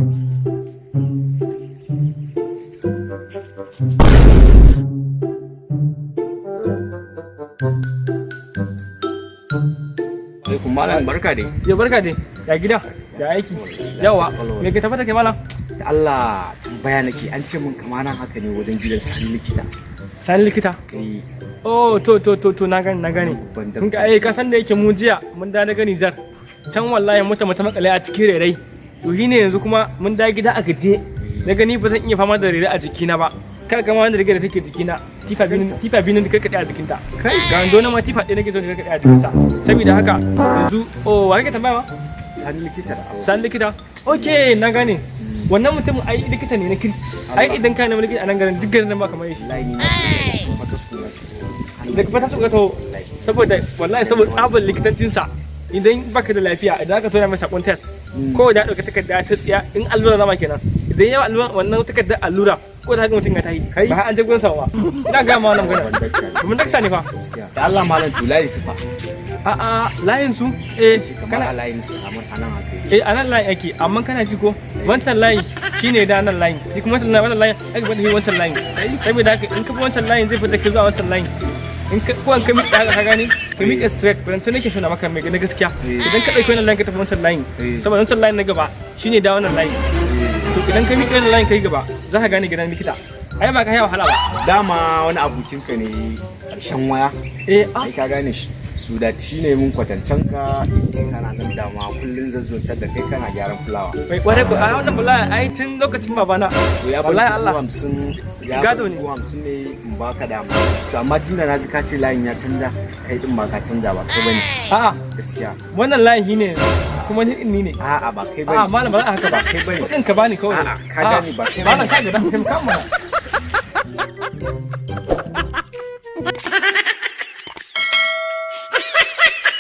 Alaikum malam, barka dai. Ya barka dai. Ya gida, ya aiki. Yawa, me ke tafi da kai malam? Da Allah tambaya nake, an ce mun kamanan haka ne wajen gidan sani likita. Sani likita? Eh. Oh, to na gane. Kun ga ka san da yake mu jiya mun da daga Nijar. Can wallahi mata makale a cikin rerai. To shine yanzu kuma mun da gida a gaje. Na gani ba zan iya fama da rerai a jikina ba. Kaga kama wanda riga da take jikina, tifa binin da karkade a jikinta. Kai ga wando na ma tifa ɗaya nake zo da karkade a jikinsa. Saboda haka yanzu wa kake tambaya ma? Sani likita. Sani likita. Okay, na gane. Wannan mutum ai likita ne na kirki. Ai idan ka nemi likita a nan garin duk garin nan ba kamar shi. Daga fata suka to saboda wallahi saboda tsabar likitancinsa idan baka da lafiya idan aka tona masa sakon test ko da dauka takarda ta tsiya in allura zama kenan idan yawa allura wannan takardar allura ko da haka mutum ya tayi ba an je gurin sa ba ina ga ma wannan magana mun dakta ne fa da Allah malam to layin su fa a layin su kana layin su amma anan haka anan layin yake amma kana ji ko wancan layin shine da nan layin ni kuma wannan layin ake bada wancan layin saboda haka in ka bi wancan layin zai fita ka zuwa wancan layin in ko an ka miƙa ka gane ka miƙa straight ban san nake shona maka mai na gaskiya idan ka dauki wannan layin ka tafi wancan layin saboda wancan layin na gaba shine da wannan layin to idan ka miƙa wannan layin kai gaba za ka gane gidan likita ai ba ka yi wahala ba dama wani abokin ka ne karshen waya ai ka gane shi su da shi ne mun kwatancan ka kana nan dama kullun zazzontar da kai kana gyaran fulawa bai kware ko a wannan fulawa ai tun lokacin babana wallahi Allah gado ne 50 ne in baka dama to amma tunda naji ka ce layin ya canza kai din ba ka canza ba kai bane a'a gaskiya wannan layin shine kuma ni ne a'a ba kai bane a'a malam ba haka ba kai bane kudin ka bani kawai a'a ka gani ba kai bane ka ga dan kan mana